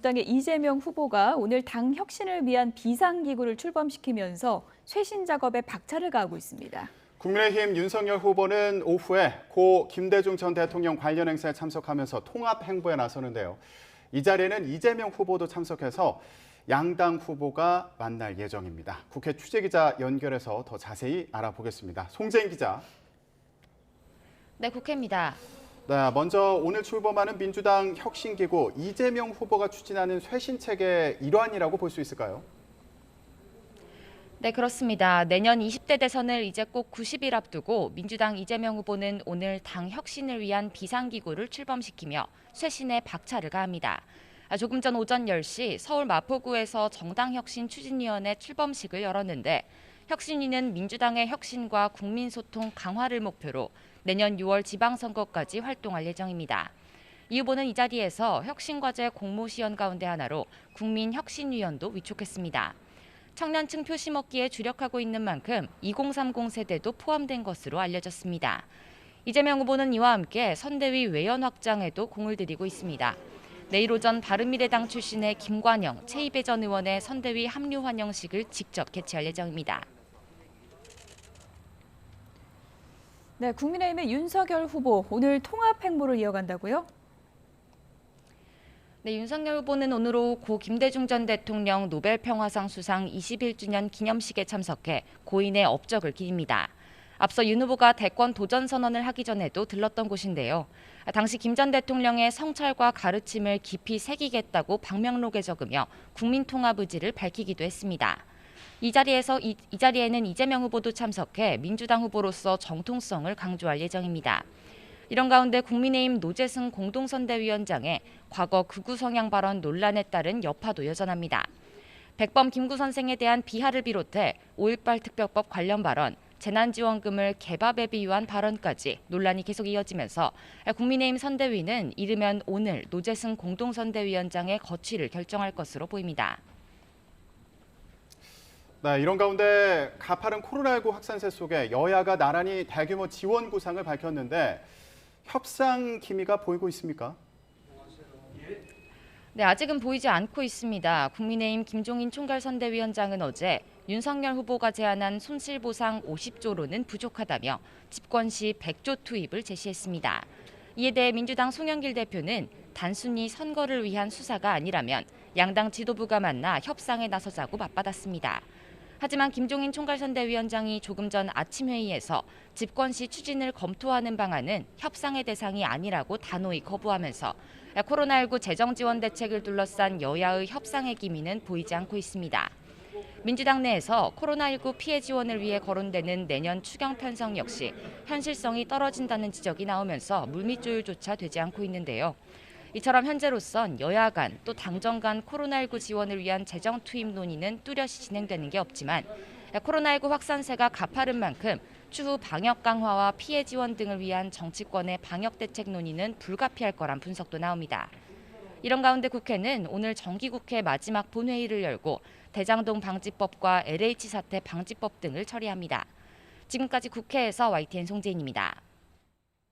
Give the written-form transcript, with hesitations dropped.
당의 이재명 후보가 오늘 당 혁신을 위한 비상기구를 출범시키면서 쇄신 작업에 박차를 가하고 있습니다. 국민의힘 윤석열 후보는 오후에 고 김대중 전 대통령 관련 행사에 참석하면서 통합 행보에 나서는데요. 이 자리에는 이재명 후보도 참석해서 양당 후보가 만날 예정입니다. 국회 취재기자 연결해서 더 자세히 알아보겠습니다. 송재인 기자. 네, 국회입니다. 네, 먼저 오늘 출범하는 민주당 혁신기구 이재명 후보가 추진하는 쇄신책의 일환이라고 볼 수 있을까요? 네, 그렇습니다. 내년 20대 대선을 이제 꼭 90일 앞두고 민주당 이재명 후보는 오늘 당 혁신을 위한 비상기구를 출범시키며 쇄신에 박차를 가합니다. 조금 전 오전 10시 서울 마포구에서 정당혁신추진위원회 출범식을 열었는데 혁신위는 민주당의 혁신과 국민소통 강화를 목표로 내년 6월 지방선거까지 활동할 예정입니다. 이 후보는 이 자리에서 혁신과제 공모시연 가운데 하나로 국민혁신위원도 위촉했습니다. 청년층 표심 얻기에 주력하고 있는 만큼 2030 세대도 포함된 것으로 알려졌습니다. 이재명 후보는 이와 함께 선대위 외연 확장에도 공을 들이고 있습니다. 내일 오전 바른미래당 출신의 김관영, 최이배 전 의원의 선대위 합류 환영식을 직접 개최할 예정입니다. 네, 국민의힘의 윤석열 후보 오늘 통합 행보를 이어간다고요? 네, 윤석열 후보는 오늘 오후 고 김대중 전 대통령 노벨평화상 수상 21주년 기념식에 참석해 고인의 업적을 기립니다. 앞서 윤 후보가 대권 도전 선언을 하기 전에도 들렀던 곳인데요. 당시 김 전 대통령의 성찰과 가르침을 깊이 새기겠다고 방명록에 적으며 국민 통합 의지를 밝히기도 했습니다. 이 자리에는 이재명 후보도 참석해 민주당 후보로서 정통성을 강조할 예정입니다. 이런 가운데 국민의힘 노재승 공동선대위원장의 과거 극우 성향 발언 논란에 따른 여파도 여전합니다. 백범 김구 선생에 대한 비하를 비롯해 5.18 특별법 관련 발언, 재난지원금을 개밥에 비유한 발언까지 논란이 계속 이어지면서 국민의힘 선대위는 이르면 오늘 노재승 공동선대위원장의 거취를 결정할 것으로 보입니다. 네, 이런 가운데 가파른 코로나19 확산세 속에 여야가 나란히 대규모 지원 구상을 밝혔는데 협상 기미가 보이고 있습니까? 네, 아직은 보이지 않고 있습니다. 국민의힘 김종인 총괄선대위원장은 어제 윤석열 후보가 제안한 손실보상 50조로는 부족하다며 집권 시 100조 투입을 제시했습니다. 이에 대해 민주당 송영길 대표는 단순히 선거를 위한 수사가 아니라면 양당 지도부가 만나 협상에 나서자고 맞받았습니다. 하지만 김종인 총괄선대위원장이 조금 전 아침 회의에서 집권 시 추진을 검토하는 방안은 협상의 대상이 아니라고 단호히 거부하면서 코로나19 재정 지원 대책을 둘러싼 여야의 협상의 기미는 보이지 않고 있습니다. 민주당 내에서 코로나19 피해 지원을 위해 거론되는 내년 추경 편성 역시 현실성이 떨어진다는 지적이 나오면서 물밑 조율조차 되지 않고 있는데요. 이처럼 현재로선 여야 간 또 당정 간 코로나19 지원을 위한 재정 투입 논의는 뚜렷이 진행되는 게 없지만 코로나19 확산세가 가파른 만큼 추후 방역 강화와 피해 지원 등을 위한 정치권의 방역 대책 논의는 불가피할 거란 분석도 나옵니다. 이런 가운데 국회는 오늘 정기국회 마지막 본회의를 열고 대장동 방지법과 LH 사태 방지법 등을 처리합니다. 지금까지 국회에서 YTN 송재인입니다.